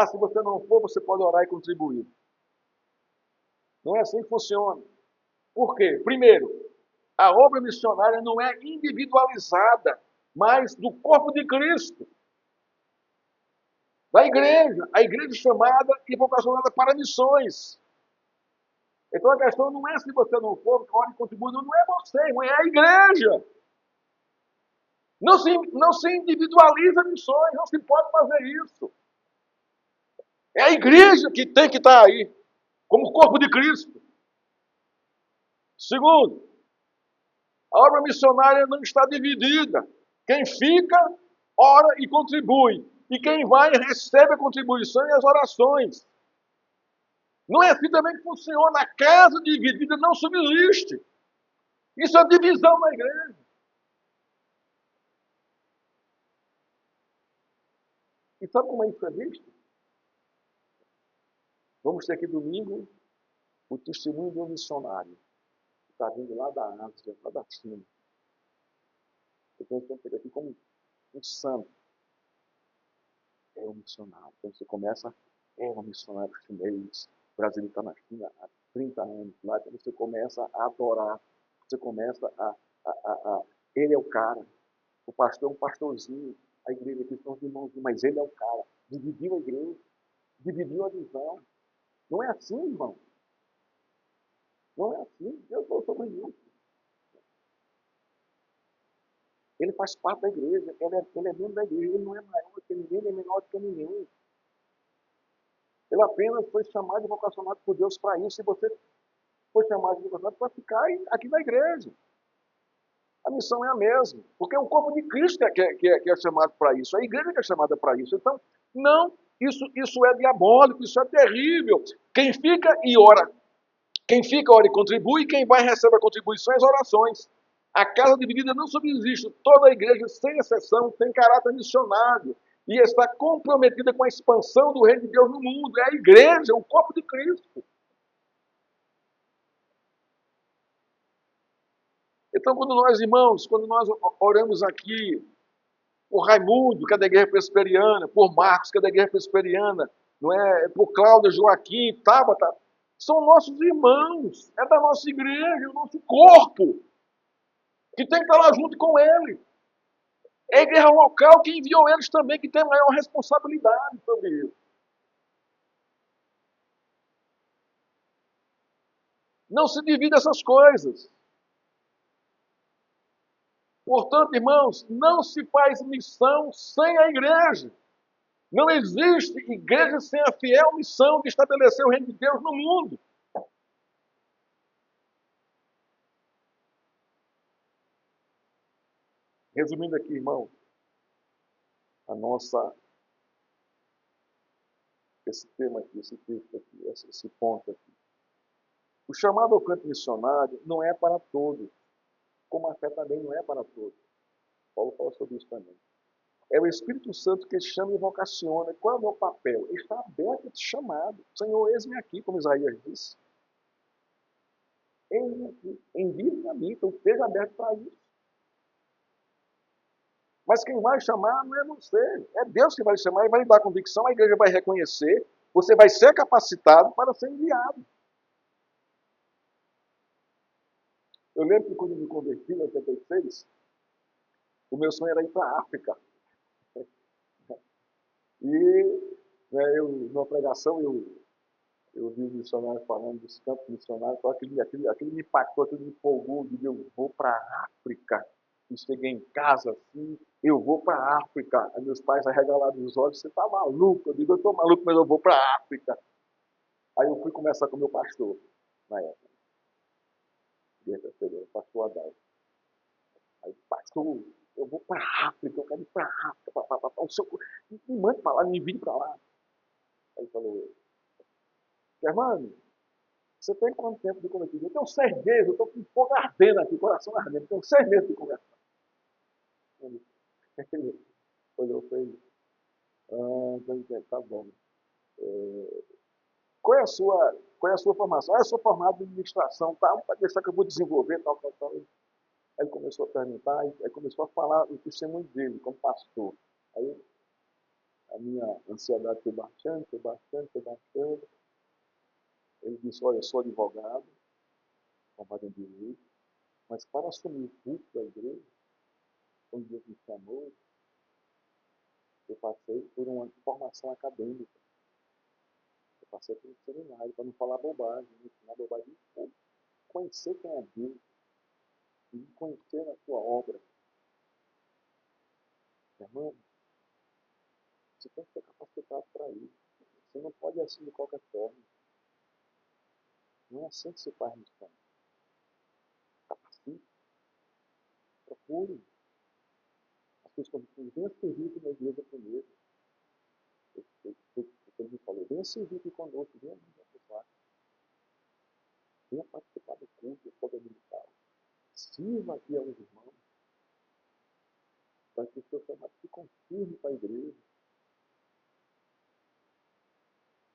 Se você não for, você pode orar e contribuir. Não é assim que funciona. Por quê? Primeiro, a obra missionária não é individualizada, mas do corpo de Cristo. da igreja. A igreja chamada e vocacionada para missões. Então a questão não é se você não for, ore e contribui, não é você, é a igreja. Não se individualiza missões, não se pode fazer isso. É a igreja que tem que estar aí, como corpo de Cristo. Segundo, a obra missionária não está dividida. Quem fica, ora e contribui. E quem vai, recebe a contribuição e as orações. Não é assim também que funciona. A casa dividida não subsiste. Isso é divisão na igreja. E sabe como é isso é visto? Vamos ter aqui domingo o testemunho de um missionário que está vindo lá da Ásia, lá da China. Eu penso que ele aqui como um santo. É um missionário. Então você começa, é um missionário chinês. O Brasil está na China há 30 anos. Lá então você começa a adorar. Você começa a ele é o cara. O pastor é um pastorzinho. A igreja aqui são os irmãozinhos, mas ele é o cara. Dividiu a igreja. Dividiu a visão. Não é assim, irmão. Não é assim. Eu estou sobre isso. Ele faz parte da igreja. Ele é membro da igreja. Ele não é maior que ninguém, ele é menor que ninguém. Ele apenas foi chamado e vocacionado por Deus para isso. E você foi chamado e vocacionado para ficar aqui na igreja. A missão é a mesma. Porque é o corpo de Cristo que é chamado para isso. A igreja que é chamada para isso. Então, não, isso é diabólico, isso é terrível. Quem fica e ora, e contribui, quem vai recebe a contribuição e as orações. A casa dividida não subsiste. Toda a igreja, sem exceção, tem caráter missionário e está comprometida com a expansão do reino de Deus no mundo. É a igreja, o corpo de Cristo. Então, quando nós oramos aqui por Raimundo, que é da igreja presbiteriana, por Marcos, que é da igreja presbiteriana, não é? Por Cláudia, Joaquim, Tabata, são nossos irmãos, é da nossa igreja, o nosso corpo, que tem que estar lá junto com ele. É a igreja local que enviou eles também, que tem a maior responsabilidade sobre isso. Não se divide essas coisas. Portanto, irmãos, não se faz missão sem a igreja. Não existe igreja sem a fiel missão de estabelecer o reino de Deus no mundo. Resumindo aqui, irmão, a nossa, esse tema aqui, esse texto aqui, esse ponto aqui. O chamado ao canto missionário não é para todos, como a fé também não é para todos. Paulo fala sobre isso também. É o Espírito Santo que chama e vocaciona. Qual é o meu papel? Ele está aberto a esse chamado. Senhor, eis-me aqui, como Isaías disse. Eis-me aqui. Envie-me a mim, então esteja aberto para isso. Mas quem vai chamar não é você. É Deus que vai chamar e vai lhe dar convicção, a igreja vai reconhecer, você vai ser capacitado para ser enviado. Eu lembro que quando me converti em 86, o meu sonho era ir para a África. E numa pregação, eu vi os missionários falando dos campos missionários, só aquilo me impactou, aquilo me empolgou, eu vou para a África. E cheguei em casa assim, eu vou para a África. Aí meus pais arregalaram os olhos, você está maluco? Eu digo, eu estou maluco, mas eu vou para a África. Aí eu fui conversar com o meu pastor, na época, pastor Adalto. Aí, pastor, eu vou para a África, eu quero ir para a África, o senhor me mande para lá, me envie para lá. Aí ele falou, Germano, você tem quanto tempo de convertido? Eu tenho 6 meses, eu estou com fogo ardendo aqui, coração ardendo, eu tenho 6 meses de conversão. Ele olhou para ele, tá bom. Qual é a sua formação? Eu sou formado em administração, tá? Para deixar que eu vou desenvolver, tal, tal, tal. Aí ele começou a perguntar, aí começou a falar o testemunho dele, como pastor. Aí a minha ansiedade foi baixando, foi baixando, foi baixando. Ele disse, olha, eu sou advogado, formado em direito, mas para assumir o culto da igreja, quando Deus me chamou, Eu passei por uma formação acadêmica. Eu passei por um seminário, para não falar bobagem, não ensinar bobagem. Conhecer quem é Deus e conhecer a sua obra. Irmão, você tem que ser capacitado para isso. Você não pode assim de qualquer forma. Não é assim que se faz missão. Capacite, procure. As pessoas dizem, venha servir aqui na igreja primeiro. Ele me falou, venha servir aqui conosco, venha participar. Venha participar do culto, do poder militar. Sirva aqui aos irmãos, para que o seu chamado se confirme para a igreja.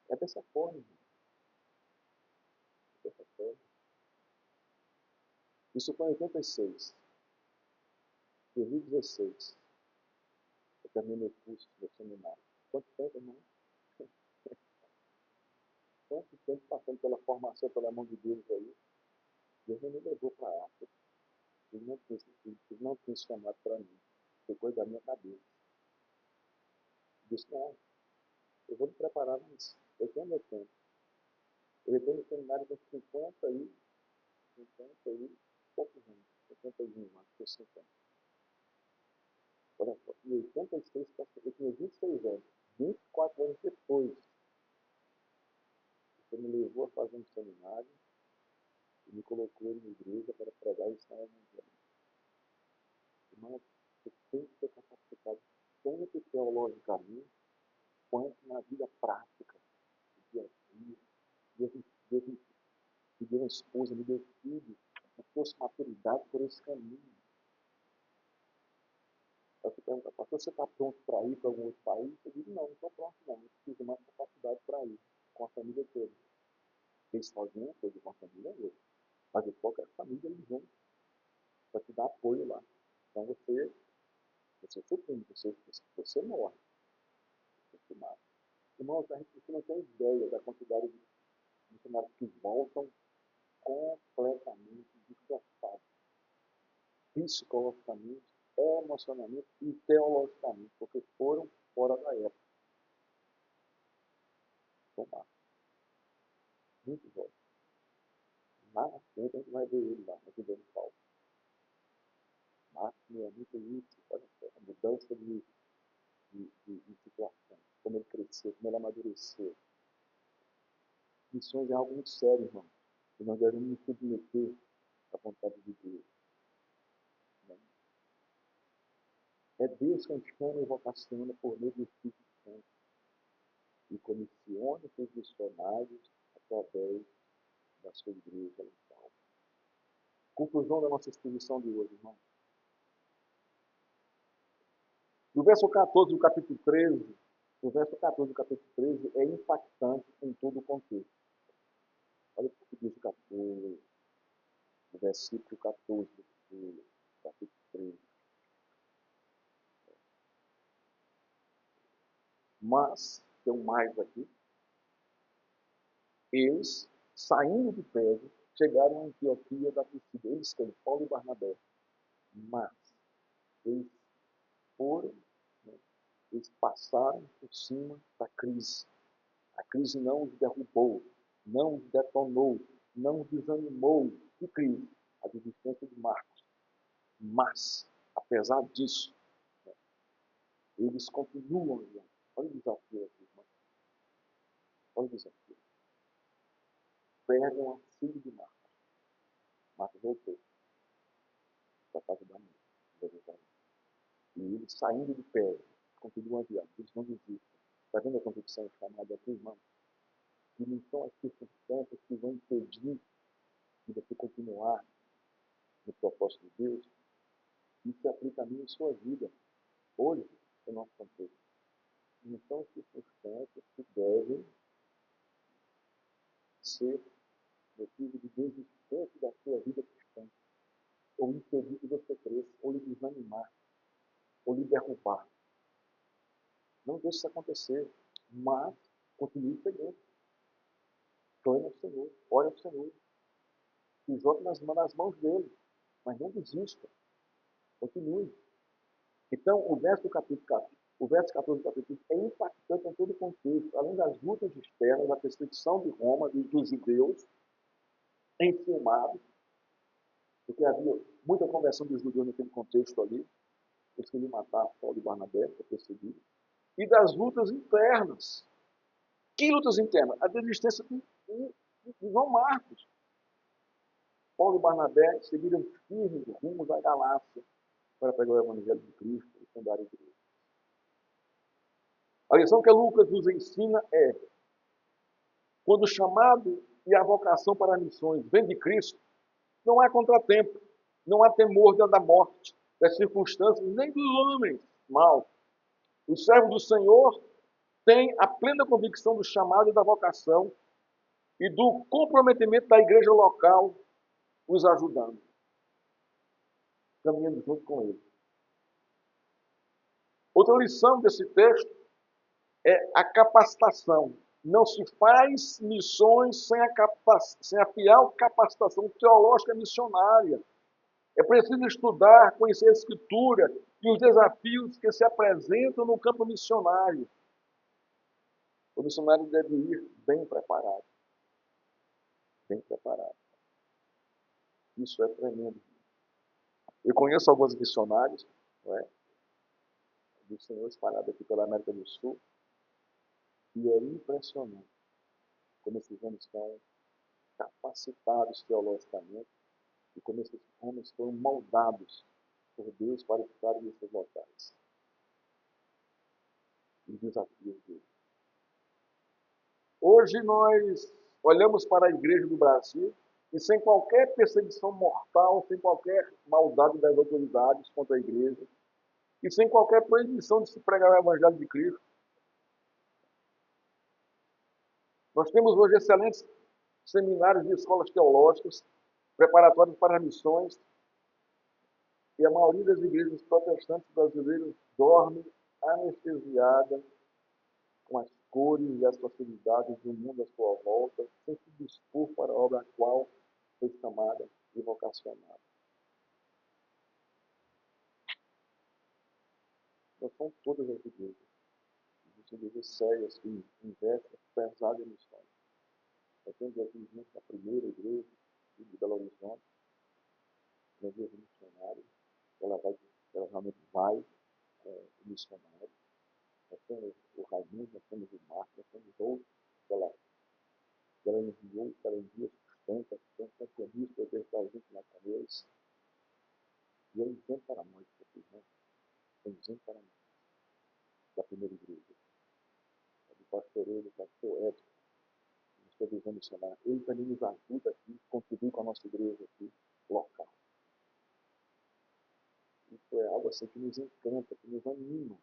É dessa forma, irmão. É dessa forma. Isso foi em 86. 2016. Eu terminei meu curso, meu seminário. Quanto tempo, irmão? Quanto tempo passando pela formação, pela mão de Deus aí? Deus não me levou para a África. Ele não tinha chamado para mim. Foi coisa da minha cabeça. Eu disse, não, eu vou me preparar nisso. Eu tenho meu tempo. Eu entrei no seminário com 50 e poucos anos. 51 anos, por 50. Olha só, em 86, eu tinha 26 anos. 24 anos depois, você me levou a fazer um seminário e me colocou na igreja para pregar e ensinar o evangelho. Irmão, você tem que ser capacitado tanto teologicamente quanto na vida prática, do dia a dia. Me deu uma esposa, me deu filho, me trouxe maturidade por esse caminho. Você pergunta, pastor, você está pronto para ir para algum outro país? Eu digo, não estou pronto não, eu preciso de mais capacidade para ir, com a família toda. Quem sozinho, coisa com a família é outra. Mas eu qualquer família ali junto, para te dar apoio lá. Então você sucumbe, você morre, você mata. Irmãos, a gente não tem ideia da quantidade de missionários que voltam completamente destroçados, psicologicamente, emocionalmente e teologicamente, porque foram fora da época. Tomar. Muito jovem. Lá na frente a gente vai ver ele lá, ajudando o Paulo. Marcos é muito isso, olha só, a mudança de situação, como ele cresceu, como ele amadureceu. Missões é algo muito sério, irmão. E nós devemos nos submeter à vontade de Deus. Né? É Deus quem chama e vocaciona por meio do Espírito Santo e comissiona os missionários através da sua igreja local. Conclusão da nossa exposição de hoje, irmão. No verso 14 do capítulo 13, o verso 14 do capítulo 13 é impactante em todo o contexto. Olha o que diz o versículo 14 do capítulo 13. Mas, tem um mais aqui, eles, saindo de Pedro, chegaram a Antioquia da Pisídia. Eles têm Paulo e Barnabé. Mas, eles foram, né, eles passaram por cima da crise. A crise não os derrubou, não os detonou, não os desanimou. Que crise? A desistência de Marcos. Mas, apesar disso, né, eles continuam. Olha o desafio aqui, irmão. Olha o desafio. Pegam a filha de Marcos. Marcos voltou para a casa da mãe, Jerusalém. E eles saindo de Pedro, continuam adiante. Eles não desistem. Está vendo a convicção chamada aqui, irmão? E não são as circunstâncias que vão impedir de você continuar no propósito de Deus. Isso se aplica a mim em sua vida. Hoje, no nosso contexto. Não são as circunstâncias que devem ser motivo de desistência da sua vida cristã, ou impedir que você cresça, ou lhe desanimar, ou lhe derrubar. Não deixe isso acontecer, mas continue seguindo. Clame ao Senhor, ore ao Senhor, e jogue nas mãos dele, mas não desista, continue. Então, o verso do capítulo O verso 14 do capítulo 1 é impactante em todo o contexto, além das lutas externas, da perseguição de Roma, dos judeus, enfilmados, porque havia muita conversão dos judeus naquele contexto ali, eles queriam matar Paulo e Barnabé, para perseguir, e das lutas internas. Que lutas internas? A desistência de João Marcos. Paulo e Barnabé seguiram firmes rumos à Galácia para pegar o Evangelho de Cristo e fundar a igreja. A lição que Lucas nos ensina é: quando o chamado e a vocação para missões vem de Cristo, não há contratempo, não há temor da morte, das circunstâncias, nem dos homens maus. O servo do Senhor tem a plena convicção do chamado e da vocação e do comprometimento da igreja local os ajudando, caminhando junto com ele. Outra lição desse texto é a capacitação. Não se faz missões sem a fiel capacitação teológica missionária. É preciso estudar, conhecer a Escritura e os desafios que se apresentam no campo missionário. O missionário deve ir bem preparado. Bem preparado. Isso é tremendo. Eu conheço alguns missionários, não é? Do Senhor espalhado aqui pela América do Sul, e é impressionante como esses homens estão capacitados teologicamente e como esses homens foram moldados por Deus para estarem nesses locais. Os desafios dele. Hoje nós olhamos para a igreja do Brasil e sem qualquer perseguição mortal, sem qualquer maldade das autoridades contra a igreja e sem qualquer proibição de se pregar o Evangelho de Cristo, nós temos hoje excelentes seminários de escolas teológicas, preparatórios para missões, e a maioria das igrejas protestantes brasileiras dorme anestesiada com as cores e as facilidades do mundo à sua volta, sem se dispor para a obra a qual foi chamada e vocacionada. Não são todas as igrejas. Existem igrejas sérias que investem pesado em missões. Nós temos aqui junto a primeira igreja de Belo Horizonte, uma igreja missionária, ela realmente vai missionária. Nós temos o Raimundo, nós temos o Marcos, nós temos outros que ela enviou, que ela envia sustenta, tem um compromisso de Deus para a gente lá com eles. E é um exemplo para nós, né? É um exemplo para nós, da primeira igreja. Do pastor Ele, do pastor Edson, nós estamos missionário. Ele também nos ajuda aqui, contribui com a nossa igreja aqui, local. Isso é algo assim que nos encanta, que nos anima.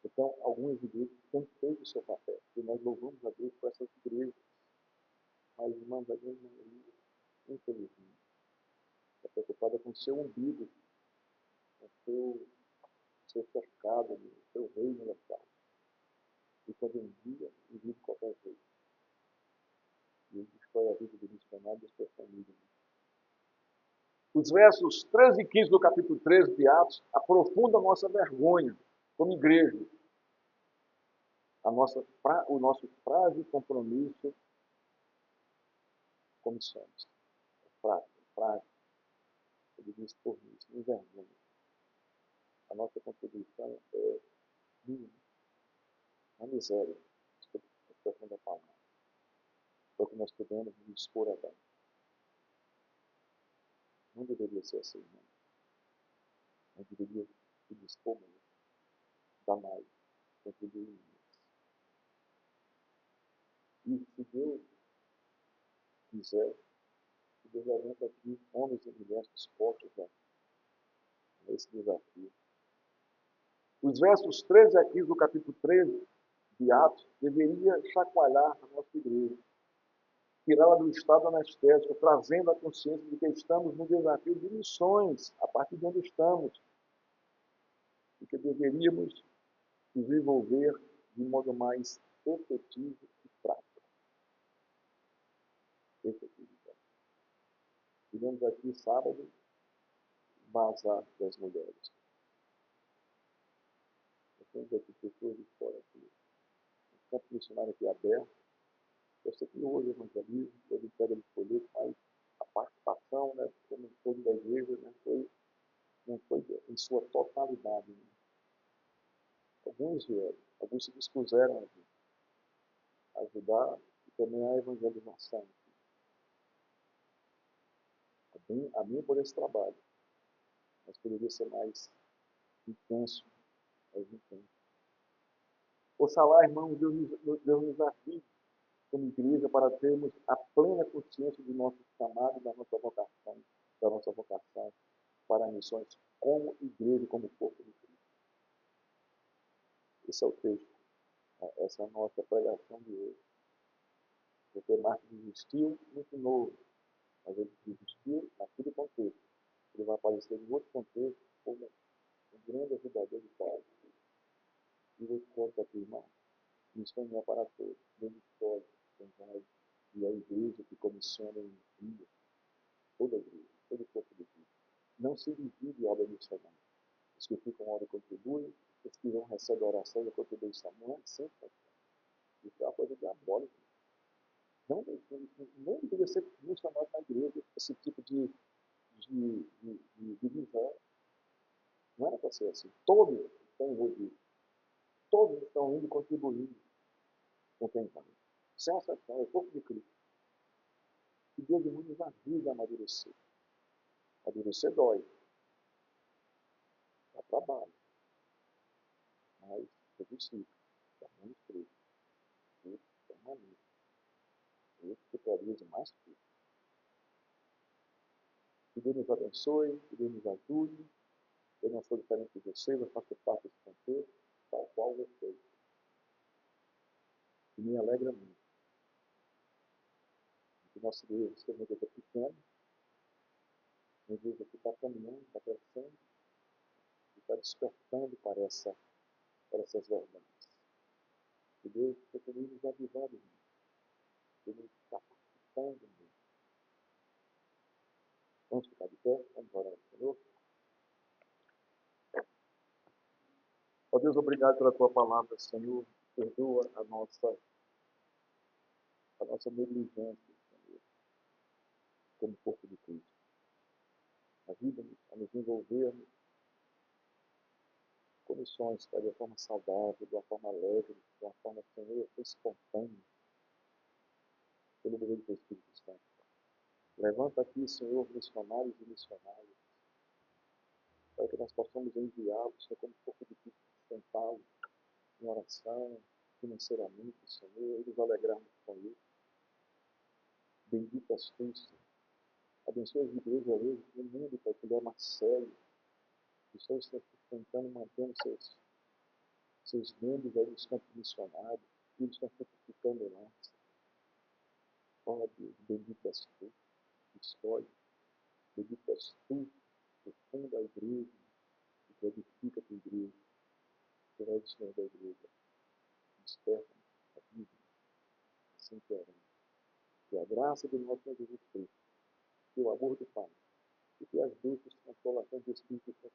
Então, algumas igrejas têm feito o seu papel. E nós louvamos a Deus por essas igrejas. Mas, irmãos, a grande maioria, infelizmente, está preocupada com o seu umbigo, com o seu cercado, o seu reino local. E quando envia, envia de qualquer jeito. E ele destrói a vida do missionário e da sua família. Os versos 13 e 15 do capítulo 13 de Atos aprofundam a nossa vergonha como igreja. O nosso frágil compromisso com missões. É frágil. Ele diz por isso, envergonha. A nossa contribuição é mínima. Uma miséria. Expressão da palavra. Foi o que nós podemos nos expor a dar. Não deveria ser assim, não. Nós deveríamos se dispor mais, dar mais, contribuir mais. E se Deus quiser, se Deus levanta aqui homens e mulheres dispostos a esse desafio. Os versos 13 a 15 do capítulo 13 de Atos deveria chacoalhar a nossa igreja, tirá-la do estado anestésico, trazendo a consciência de que estamos no desafio de missões, a partir de onde estamos, e que deveríamos desenvolver de modo mais efetivo e prático. Tivemos aqui sábado, Bazar das Mulheres. temos aqui pessoas de fora aqui. O campo missionário aqui aberto. Eu sei que hoje evangelismo, hoje entrega de colheita, mas a participação, né, como todo da igreja, né, não foi em sua totalidade. Né? Alguns vieram, alguns se dispuseram a ajudar e também a evangelização. A mim por esse trabalho, mas poderia ser mais intenso, mais intenso. Oxalá, irmãos, Deus nos ajude como igreja para termos a plena consciência do nosso chamado, da nossa vocação para missões como igreja, como corpo de Cristo. Esse é o texto, essa é a nossa pregação de hoje. Porque Marcos desistiu muito novo, mas ele desistiu naquele contexto. Ele vai aparecer em outro contexto como um grande ajudador de Paulo. E eu conto aqui, irmão, missão não é para todos. Deus escolhe quem vai, e a igreja que comissiona e envia, toda a igreja, todo o corpo de Cristo. Não se divide a obra missionária. Os que ficam hora contribuem, os que vão receber a oração e a contribuição. Não é sempre assim. Isso é uma coisa diabólica. Não deveria ser mencionado na igreja esse tipo de divisão. Não era para ser assim. Todos estão envolvidos. Todos estão indo contribuindo com quem vai. Sem exceção, é o corpo de Cristo. E Deus nos ajuda a amadurecer. Amadurecer dói. Dá trabalho. Mas é possível. Dá muito frio. Isso é uma luta. Isso que realiza mais frio. Que Deus nos abençoe, que Deus nos ajude. Eu não sou diferente de vocês, eu faço parte desse contexto, tal qual vocês. E me alegra muito. Que nossa igreja seja uma igreja pequena, uma igreja que está caminhando, está crescendo, e está despertando para essas verdades. Que Deus continue nos avivando, que Ele está participando. Vamos ficar de pé, vamos orar ao Senhor. Ó Deus, obrigado pela tua palavra, Senhor. Perdoa a nossa negligência, Senhor, como corpo de Cristo. Ajuda-nos a nos envolvermos com missões, Pai, de uma forma saudável, de uma forma leve, de uma forma, Senhor, espontânea, pelo poder do Espírito Santo. Levanta aqui, Senhor, missionários e missionárias, para que nós possamos enviá-los, Senhor, como corpo de Cristo, sustentá-los em oração, financeiramente, Senhor, e nos alegrarmos com isso. Bendito és tu, Senhor. Abençoa as igrejas hoje no mundo, Pai, que é Marcelo, que estão sustentando, mantendo seus membros aí nos campos missionários, que eles estão ficando lá. Ó Deus, bendito és tu, que escolhe, bendito és tu, que funda a igreja, que edifica a tua igreja, que vai destruir a igreja, desperta a vida, assim queremos. Que a graça do nosso Senhor Jesus Cristo, que o amor do Pai, e que as bênçãos consolações do Espírito Santo